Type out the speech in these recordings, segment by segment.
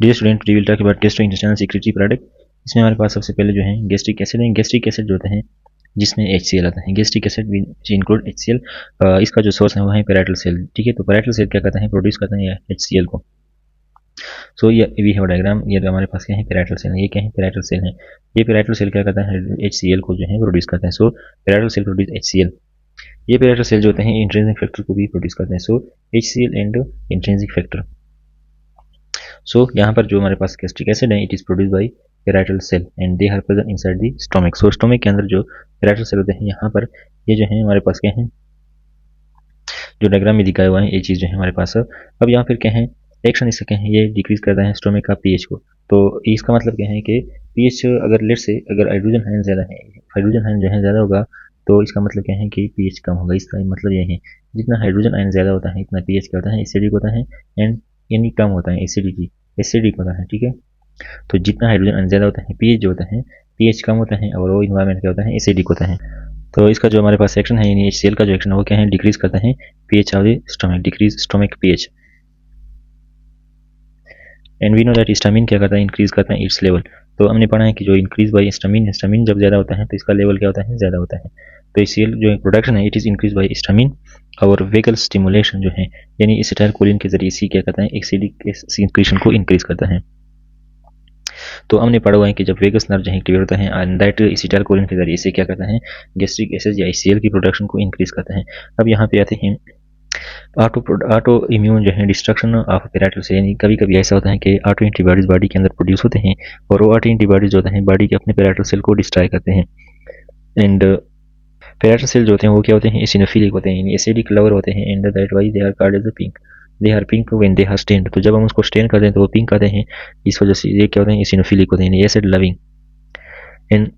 Dear student, we will talk about gastrointestinal secretory product. इसमें हमारे पास सबसे पहले जो है गैस्ट्रिक एसिड है। गैस्ट्रिक एसिड जो होते हैं जिसमें HCl आता है, gastric acid which include HCl। इसका जो सोर्स है वो है पैराइटल सेल। ठीक है, तो पैराइटल सेल क्या करता है, प्रोड्यूस करता है HCl को। सो ये वी हैव डायग्राम। ये हमारे पास क्या है, पैराइटल सेल है। ये क्या है, पैराइटल सेल है। ये पैराइटल सेल क्या करता है, HCl को जो है प्रोड्यूस करता है। सो पैराइटल सेल प्रोड्यूस HCl। ये पैराइटल सेल जो होते हैं इंट्रिंसिक फैक्टर को भी प्रोड्यूस करते हैं। So HCl and intrinsic factor. So यहाँ पर जो हमारे पास गैस्ट्रिक एसिड है, it is produce by parietal cell and they are present inside the stomach. So stomach के अंदर जो पैराइटल सेल होते हैं, यहाँ पर ये जो है हमारे पास क्या है, जो डायग्राम में दिखाया हुआ है, ये चीज़ जो है हमारे पास। अब यहाँ फिर क्या है, एक्शन इसका क्या है, ये डिक्रीज करता है स्टोमक का पीएच को। तो इसका मतलब क्या है कि पीएच अगर लेट से अगर हाइड्रोजन आयन ज़्यादा है, हाइड्रोजन आयन जो है ज़्यादा होगा, तो इसका मतलब क्या है कि पीएच कम होगा। इसका मतलब ये है जितना हाइड्रोजन आयन ज़्यादा होता है इतना पीएच क्या होता है, एसिडिक होता है। एंड यानी कम होता है, एसिडिक होता है। ठीक है, तो जितना हाइड्रोजन आयन ज़्यादा होता है, पीएच जो होता है, पीएच कम होता है और वो इन्वायरमेंट क्या होता है, एसिडिक होता है। तो इसका जो हमारे पास एक्शन है, यानी HCl का जो एक्शन है वो क्या है, डिक्रीज करता है pH of the stomach, decrease stomach pH. And we know that histamine क्या करता है, इंक्रीज करता है इट्स लेवल। तो हमने पढ़ा है कि जो इंक्रीज बाय हिस्टामिन, हिस्टामिन जब ज़्यादा होता है तो इसका लेवल क्या होता है, ज़्यादा होता है। तो HCl जो प्रोडक्शन है, it is increase by histamine. और वेगल स्टिमुलेशन जो है, यानी एसिटाइलकोलिन के जरिए सी क्या करता है, एसिडिक सिक्रीशन को इंक्रीज करता है। तो हमने पढ़ा हुआ है कि जब वेगस नर्व जो है एक्टिवेट होता है एंड दैट एसिटाइलकोलिन के जरिए से क्या करता है, गैस्ट्रिक एसिड या HCl की प्रोडक्शन को इंक्रीज करता है। अब यहाँ पे आते हैं ऑटो इम्यून जो है डिस्ट्रक्शन ऑफ पैराइटल सेल। यानी कभी कभी ऐसा होता है कि ऑटो एंटीबॉडीज बॉडी के अंदर प्रोड्यूस होते हैं और वो ऑटो एंटीबॉडीज जो होते हैं बॉडी के अपने पैराइटल सेल को डिस्ट्रॉय करते हैं। एंड पैराइटल सेल जो होते हैं वो क्या होते हैं, एसिनोफिलिक होते हैं, यानी एसिडिक लवर होते हैं। And that why they are called as pink, they are pink when they are stained. तो जब हम उसको स्टेन करते हैं तो वो पिंक आते हैं, इस वजह से ये क्या होते हैं, एसिनोफिलिक होते हैं, acid loving. And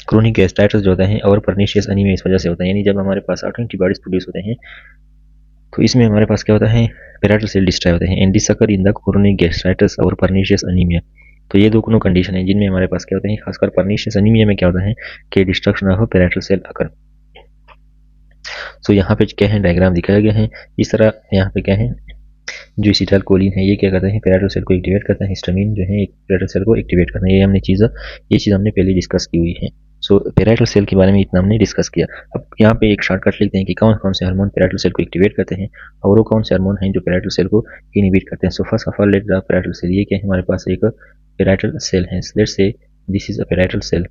chronic gastritis जो होता है और पर्निशियस एनीमिया इस वजह से होता है। यानी जब हमारे पास ऑटो एंटीबॉडीज प्रोड्यूस होते हैं तो इसमें हमारे पास क्या होता है, पैराइटल सेल डिस्ट्रॉय होते हैं। And this occur in the chronic gastritis और पर्निशियस एनीमिया। तो ये दोनों कंडीशन है जिनमें हमारे पास क्या होता है, खासकर पर्निशियस एनीमिया में क्या होता है कि डिस्ट्रक्शन ऑफ पैराइटल सेल अकर। सो यहाँ पे क्या है, डायग्राम दिखाया गया है इस तरह। यहाँ पे क्या है, जो एसिटाइलकोलिन है ये क्या करता है, पैराइटल सेल को एक्टिवेट करता है। हिस्टामिन जो है पैराइटल सेल को एक्टिवेट करता है। ये चीज़ हमने पहले डिस्कस की हुई है। सो पैराइटल सेल के बारे में इतना हमने डिस्कस किया। अब यहाँ पे एक शॉर्टकट लिखते हैं कि कौन कौन से हार्मोन पैराइटल सेल को एक्टिवेट करते हैं और वो कौन से हार्मोन हैं जो पैराइटल सेल को इनहिबिट करते हैं। So first of all let the parietal cell, ये क्या है, हमारे पास एक पैराइटल सेल है। Let's say this is a parietal cell.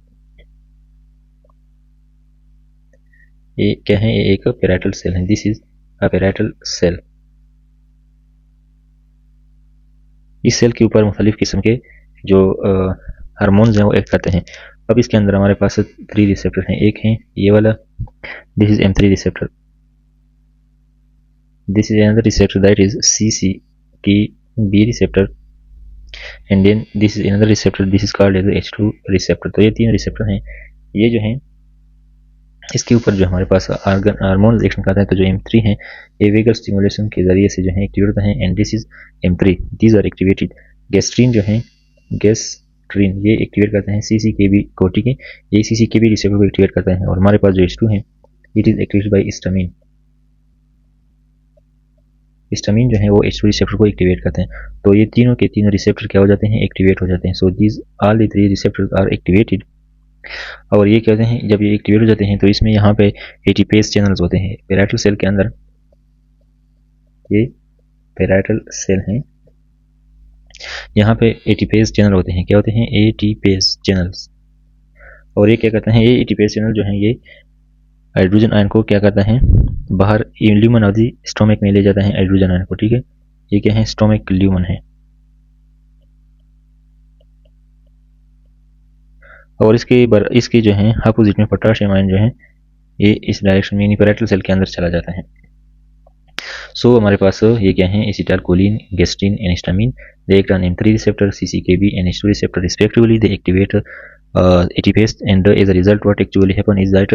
ये क्या है, ये एक पैराइटल सेल है, this is a parietal cell. इस सेल के ऊपर मुख्तलिफ किस्म के जो हार्मोन्स हैं वो एक्ट करते हैं। अब इसके अंदर हमारे पास 3 रिसेप्टर हैं। एक है ये वाला, this is M3 receptor, this is another receptor that is CCKB receptor, and then this is another receptor, this is called as H2 receptor. तो ये 3 रिसेप्टर हैं। ये जो हैं इसके ऊपर जो हमारे पास हार्मोन एक्शन करता है। तो जो M3 है ये वेगल स्टिमुलेशन के जरिए से जो है एक्टिवेट होता है। And this is M3, these are activated. Gastrin जो है, गैस्ट्रीन ये एक्टिवेट करते हैं CCKB को। ठीक है, ये CCKB रिसेप्टर को एक्टिवेट करता है। और हमारे पास जो H2 है it is activated by histamine. Histamine जो है वो H2 रिसेप्टर को एक्टिवेट करते हैं। तो ये तीनों के तीनों रिसेप्टर क्या हो जाते हैं, एक्टिवेट हो जाते हैं। So these all the 3 receptors are activated. और ये कहते हैं जब ये एक्टिवेट हो जाते हैं तो इसमें यहाँ पे एटीपेज चैनल्स होते हैं पैराइटल सेल के अंदर। ये पैराइटल सेल हैं, यहाँ पे एटीपेज चैनल होते हैं। क्या होते हैं, एटीपेज चैनल्स। और ये क्या करते हैं, ये एटीपेज चैनल जो है ये हाइड्रोजन आयन को क्या करता है, बाहर ल्यूमन ऑफ द स्टोमक में ले जाता है हाइड्रोजन आयन को। ठीक है, ये क्या है, स्टोमक ल्यूमन है। और इसके जो है अपोजिट में पोटेशियम आयन जो है ये इस डायरेक्शन में पैराइटल सेल के अंदर चला जाता है। सो हमारे पास ये क्या है, acetylcholine, gastrin and histamine, they act on M3 receptor, CCKB and H2 receptor respectively. They activate ATPase, and as a result what actually happen is that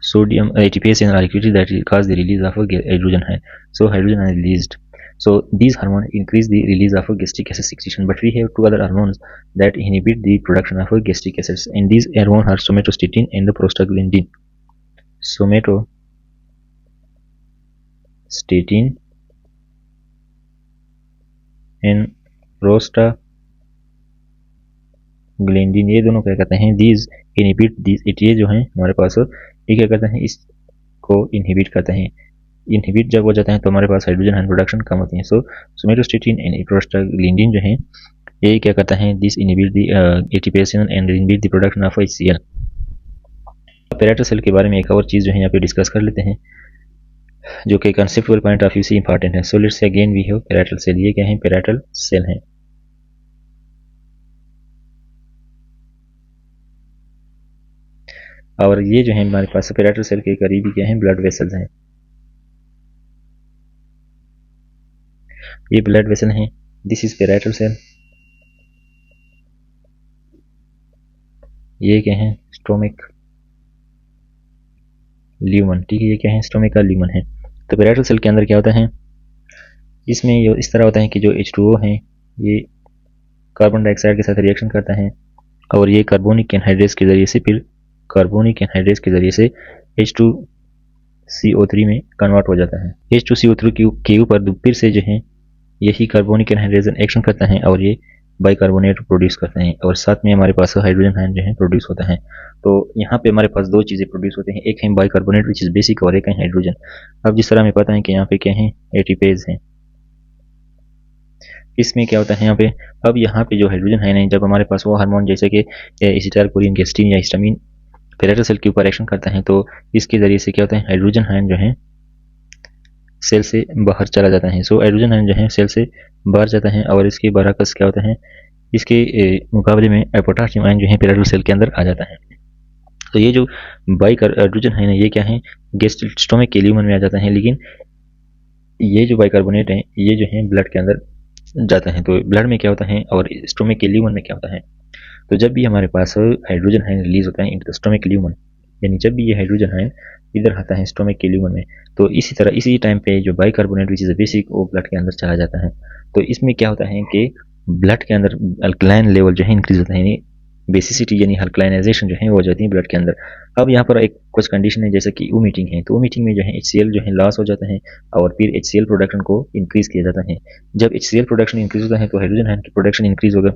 sodium ATPase and activity that cause the release of hydrogen ion. So hydrogen ion is released. So these hormones increase the release of gastric acid secretion. But we have 2 other hormones that inhibit the production of gastric acids, and these hormones are somatostatin and the prostaglandin. Somatostatin and prostaglandin, ये दोनों क्या कहते हैं, these inhibit these it, ये जो है हमारे पास ये क्या कहते हैं, इसको इनहिबिट करते हैं। इनहिबिट जब हो जाता है तो हमारे पास हाइड्रोजन आयन प्रोडक्शन कम होती है। सो सोमेटोस्टेटिन एंड प्रोस्टाग्लैंडिन जो है ये क्या करता है, this inhibit the ATPase and inhibit the production of HCl। Parietal cell के बारे में एक और चीज़ जो है यहाँ पे डिस्कस कर लेते हैं, जो कि कंसेप्चुअल पॉइंट ऑफ व्यू से इंपॉर्टेंट है। So let's say again we have parietal cell. ये क्या है, पैराइटल सेल है। और ये जो है हमारे पास पैराइटल सेल के करीबी क्या है, ब्लड वेसल्स हैं। ये ब्लड वेसल हैं, दिस इज पैराइटल सेल। ये क्या है, स्टोमिक ल्यूमन, ठीक है, ये क्या है, स्टोमिक का ल्यूमन है। तो पैराइटल सेल के अंदर क्या होता है, इसमें ये इस तरह होता है कि जो H2O है ये कार्बन डाइऑक्साइड के साथ रिएक्शन करता है और ये कार्बोनिक एनहाइड्रेस के जरिए से फिर कार्बोनिक एनहाइड्रेस के जरिए से H2CO3 में कन्वर्ट हो जाता है। H2CO3 के ऊपर फिर से जो है यही कार्बोनिक एनहाइड्रेशन एक्शन करता है और ये बाइकार्बोनेट प्रोड्यूस करते हैं और साथ में हमारे पास हाइड्रोजन आयन जो है प्रोड्यूस होता है। तो यहाँ पे हमारे पास दो चीज़ें प्रोड्यूस होते हैं, एक है बाइकार्बोनेट विच इज़ बेसिक और एक है हाइड्रोजन। अब जिस तरह हमें पता है कि यहाँ पे क्या है, एटीपेज है, इसमें क्या होता है यहाँ पे, अब यहाँ पे जो हाइड्रोजन आयन है, जब हमारे पास वो हार्मोन जैसे कि एसिटाइलकोलिन, गेस्टीन या हिस्टामिन पैराइटल सेल के ऊपर एक्शन करता है तो इसके जरिए से क्या होता है, हाइड्रोजन आयन जो है सेल से बाहर चला जाता है। सो हाइड्रोजन आयन जो है सेल से बाहर जाता है और इसके बरअक्स क्या होता है, इसके मुकाबले में पोटाशियम आयन जो है पैराइटल सेल के अंदर आ जाता है। तो ये जो हाइड्रोजन आयन है ये क्या है, स्टोमिक के ल्यूमन में आ जाता है, लेकिन ये जो बाइकार्बोनेट है ये जो है ब्लड के अंदर जाता है। तो ब्लड में क्या होता है और स्टोमिक के ल्यूमन में क्या होता है, तो जब भी हमारे पास हाइड्रोजन आयन रिलीज होता है इनटू द स्टोमिक ल्यूमन, यानी जब भी ये हाइड्रोजन आयन इधर आता है स्टोमिक के ल्यूमन में, तो इसी तरह इसी टाइम पे जो बाइकार्बोनेट विच इज़ बेसिक वो ब्लड के अंदर चला जाता है। तो इसमें क्या होता है कि ब्लड के अंदर अल्कलाइन लेवल जो है इंक्रीज होता है, यानी बेसिसिटी यानी अल्कलाइनाइजेशन जो है हो जाती है ब्लड के अंदर। अब यहाँ पर एक कुछ कंडीशन है जैसे कि मीटिंग है, तो मीटिंग में जो है HCl जो है लॉस हो जाता है और फिर HCl प्रोडक्शन को इंक्रीज किया जाता है। जब HCl प्रोडक्शन इंक्रीज होता है तो हाइड्रोजन आयन की प्रोडक्शन इंक्रीज होगा,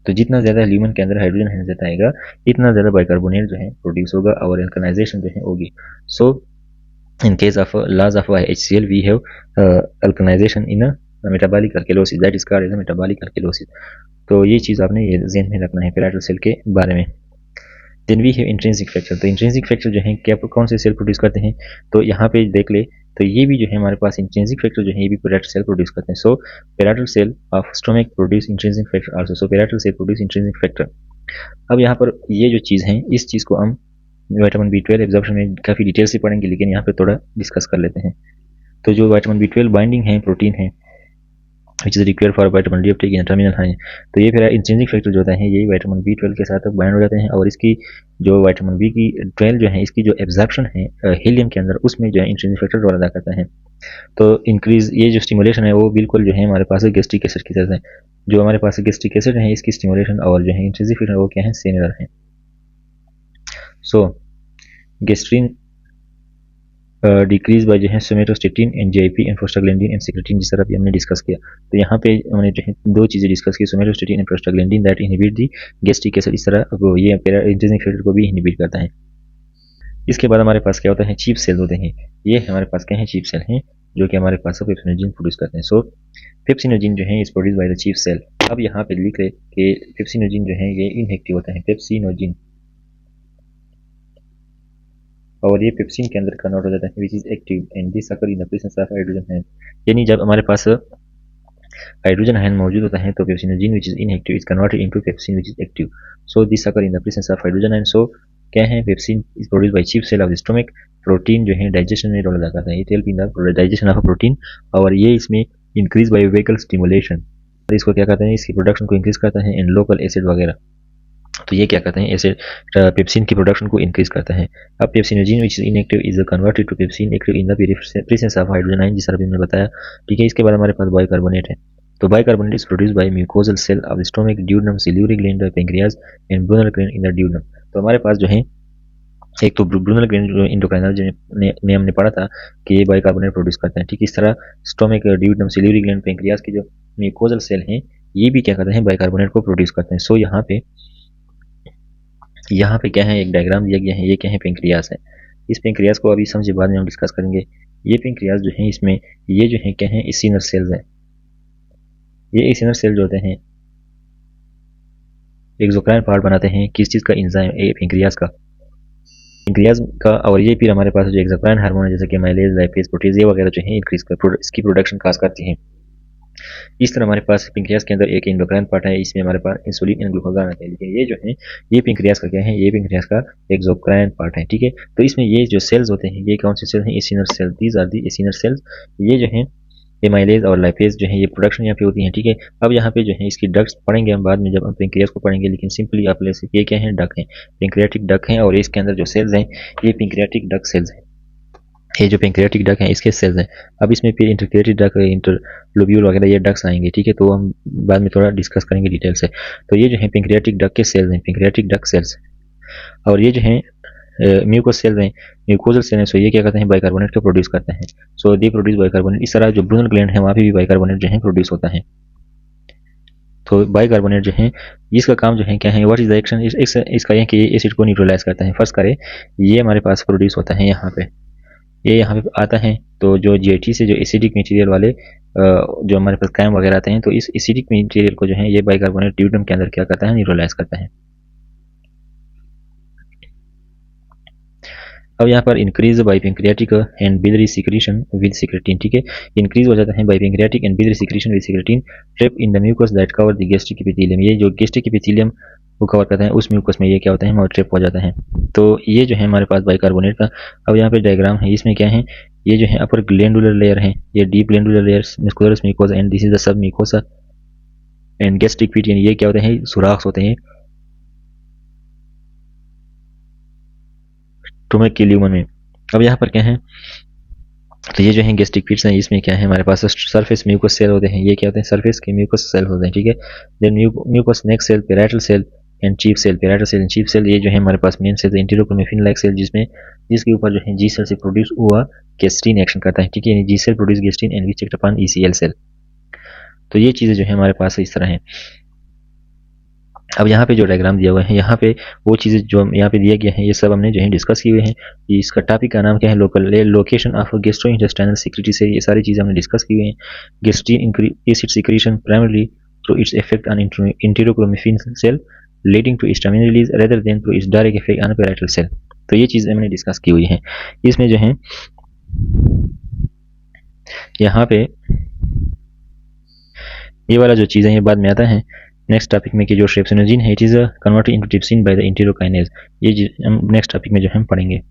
तो जितना ज़्यादा ल्यूमन के अंदर हाइड्रोजन आयन ज़्यादा आएगा इतना ज़्यादा बाइकार्बोनेट जो है प्रोड्यूस होगा और अल्कलाइजेशन जो है होगी। सो in case of loss of HCl we have alkalization in a metabolic alkalosis, that is called as a metabolic alkalosis। तो ये चीज़ आपने ये ज़हन में रखना है पैराइटल सेल के बारे में। Then we have intrinsic factor, तो इंट्रिंसिक फैक्टर जो है क्या कौन से सेल प्रोड्यूस करते हैं, तो यहाँ पे देख ले तो ये भी जो है हमारे पास इंट्रिंसिक फैक्टर जो है ये भी पैराइटल सेल प्रोड्यूस करते हैं। So parietal cell of stomach produce intrinsic factor also, so parietal cell produce intrinsic factor. अब यहाँ पर ये जो चीज़ है इस चीज़ को हम विटामिन B12 एब्जॉर्प्शन में काफ़ी डिटेल से पढ़ेंगे, लेकिन यहाँ पे थोड़ा डिस्कस कर लेते हैं। तो जो विटामिन B12 बाइंडिंग है प्रोटीन है which is required for vitamin D Uptake in terminal है, तो ये फिर इंट्रिंसिक फैक्टर जो होता है ये विटामिन B12 के साथ बाइंड हो जाते हैं और इसकी जो विटामिन B12 जो है इसकी जो एब्जॉर्प्शन है हीलियम के अंदर उसमें जो है इंट्रिंसिक फैक्टर रोल अदा करता है। तो इंक्रीज ये जो स्टिमुलेशन है वो बिल्कुल जो है हमारे पास गैस्ट्रिक एसिड की तरह है, जो हमारे पास गैस्ट्रिक एसिड है इसकी स्टिमुलेशन और जो है इंट्रिंसिक फैक्टर वो क्या है, सिमिलर है। सो गेस्ट्रिन डिक्रीज बाय जो है somatostatin and GIP and prostaglandin and secretin, जिस तरह भी हमने डिस्कस किया। तो यहाँ पे हमने जो है दो चीज़ें डिस्कस की, somatostatin and prostaglandin that inhibit the gastric acid, इस तरह वो ये इंट्रिंसिक फैक्टर को भी इनहिबिट करता है। इसके बाद हमारे पास क्या होता है, चीफ सेल होते हैं। ये हमारे पास क्या है, चीफ सेल हैं जो कि हमारे पास पेप्सिनोजिन प्रोड्यूस करते हैं। सो पेप्सिनोजिन जो है is produce by the chief cell. अब यहाँ पे लिख ले कि पेप्सिनोजिन जो है ये इनएक्टिव होता है, पेप्सिनोजिन, और ये पेप्सिन के अंदर कन्वर्ट हो जाता है विच is active and this occur in the presence of hydrogen ion, यानी जब हमारे पास हाइड्रोजन आयन मौजूद होता है तो pepsinogen which is inactive is converted into pepsin which is active. So this occur in the presence of hydrogen ion. So क्या है, pepsin is produce by chief cell of the stomach. Protein जो है digestion में role अदा करता है, it help in the digestion of protein, और ये इसमें इंक्रीज बाय वेहिकल स्टिमुलेशन, इसको क्या कहते हैं, इसकी प्रोडक्शन को इंक्रीज करता है इन लोकल एसिड वगैरह। तो ये क्या कहते हैं, एसिड पेप्सिन की प्रोडक्शन को इंक्रीज करता है। अब pepsinogen which is inactive is converted to pepsin active in the presence of hydrogen ion, जिस तरह भी मैंने बताया। ठीक है, इसके बाद हमारे पास बाइकार्बोनेट है। तो bicarbonate is produce by mucosal cell of the stomach, duodenum, salivary gland, pancreas and Brunner gland in the duodenum. तो हमारे पास जो है एक तो ब्रूनल ग्लैंड जो इंडोक्राइनल में हमने पढ़ा था कि ये बाइकार्बोनेट प्रोड्यूस करते हैं। ठीक इस तरह stomach, duodenum, salivary gland, pancreas की जो म्यूकोजल सेल हैं ये भी क्या करते हैं, बाइकार्बोनेट को प्रोड्यूस करते हैं। सो यहाँ पे क्या है, एक डायग्राम दिया गया है, ये क्या है, पेंक्रियास है। इस पेंक्रियास को अभी समझे, बाद में हम डिस्कस करेंगे। ये पेंक्रियास जो है, इसमें ये जो है क्या है, एसिनर सेल्स हैं। ये एसिनर सेल जो होते हैं एक्सोक्राइन पार्ट बनाते हैं किस चीज़ का, एंजाइम, पेंक्रियास का। और ये फिर हमारे पास जो एक्सोक्राइन हार्मोन है जैसे कि माइलेज, लाइपेज, प्रोटीज ये वगैरह जो है इंक्रीज कर इसकी प्रोडक्शन खास करती हैं। इस तरह हमारे पास पेंक्रियास के अंदर एक एंडोक्राइन पार्ट है, इसमें हमारे पास इंसुलिन एंड ग्लूकागॉन आते हैं। लेकिन ये जो है ये पेंक्रियास का क्या है, ये पेंक्रियास का एक्सोक्राइन पार्ट है, ठीक है। तो इसमें ये जो सेल्स होते हैं ये कौन से सेल्स हैं, acinar cells, these are the acinar cells. ये जो है माइलेज और लाइपेज जो है ये प्रोडक्शन यहाँ पे होती है, ठीक है। अब यहाँ पे जो है इसकी डक्ट्स पढ़ेंगे हम बाद में जब हम पेंक्रियास को पढ़ेंगे, लेकिन सिंपली आप ले सकते ये क्या है, डक है, पेंक्रियाटिक डक है। और इसके अंदर जो सेल्स हैं ये पेंक्रियाटिक डक सेल्स हैं, ये जो पेंक्रियाटिक डक है इसके सेल्स हैं। अब इसमें फिर इंटरक्रिएटेड डक, इंटरलोब्यूल वगैरह ये डक्स आएंगे, ठीक है। तो हम बाद में थोड़ा डिस्कस करेंगे डिटेल से। तो ये जो है पेंक्रियाटिक डक के सेल्स हैं, पेंक्रियाटिक डक सेल्स। और ये जो है म्यूकोस सेल्स हैं, म्यूकोजल सेल हैं। सो ये क्या करते हैं, बाइकार्बोनेट को प्रोड्यूस करते हैं। सो दे प्रोड्यूस बाइकार्बोनेट। इस तरह जो ब्रूनल ग्लैंड है वहाँ पे भी बाइकार्बोनेट जो है प्रोड्यूस होता है। तो बाइकार्बोनेट जो है इसका काम जो है क्या है, व्हाट इज द एक्शन, इसका ये कि ये एसिड को न्यूट्रलाइज करता है। फर्स्ट करे ये हमारे पास प्रोड्यूस होता है यहाँ पे, ये यहाँ पे आता है। तो जो जीआईटी से जो एसिडिक मटेरियल वाले जो हमारे पास कैम वगैरह आते हैं, तो इस एसिडिक मटेरियल को जो है ये बाइकार्बोनेट ड्यूटम के अंदर क्या करता है, न्यूट्रलाइज करता है। अब यहाँ पर increase by pancreatic and biliary secretion with secretin, ठीक है। इंक्रीज हो जाता है by pancreatic and biliary secretion with secretin trap in the mucus that cover the gastric epithelium. ये जो गैस्ट्रिक एपिथेलियम को कवर करता है उस म्यूकस में ये क्या होता है, वो ट्रैप हो जाता है। तो ये जो है हमारे पास बाइकार्बोनेट का। अब यहाँ पे डायग्राम है, इसमें क्या है, ये जो है अपर ग्लैंडुलर लेयर है, ये deep glandular layer muscularis mucosa and this is the submucosa and gastric pit, ये क्या होते हैं, सुराख होते हैं स्टोमक के ल्यूमन में। अब यहाँ पर क्या है, तो ये जो है गैस्ट्रिक पीट्स हैं, इसमें क्या है हमारे पास सरफेस म्यूकस सेल होते हैं, ये क्या होते हैं, सरफेस के म्यूकस सेल होते हैं, ठीक है। Then mucus neck cell, parietal cell and chief cell, parietal cell and chief cell, ये जो है हमारे पास main cell enterochromaffin like cell, जिसके ऊपर जो है जी सेल से प्रोड्यूस हुआ गेस्ट्रीन एक्शन करता है, ठीक है। G cell produce gastrin and which act upon ECL cell. तो ये चीज़ें जो है हमारे पास इस तरह हैं। अब यहाँ पे जो डायग्राम दिया हुआ है, यहाँ पे वो चीज़ें जो यहाँ पे दिया गया है ये सब हमने जो है डिस्कस किए हुए हैं। इसका टॉपिक का नाम क्या है, लोकेशन ऑफ गैस्ट्रोइंटेस्टाइनल सिक्रेटरी से, ये सारी चीज़ें हमने डिस्कस की हुई हैं। Gastrin acid secretion primarily through its effect on enterochromaffin cell leading to histamine release rather than to its direct effect on parietal cell. तो ये चीज़ें हमने डिस्कस की हुई हैं। इसमें जो है यहाँ पे ये वाला जो चीज़ है ये बाद में आता है नेक्स्ट टॉपिक में, कि जो ट्रिप्सिनोजिन है it is converted into trypsin by the enterokinase. ये हम नेक्स्ट टॉपिक में जो हम पढ़ेंगे।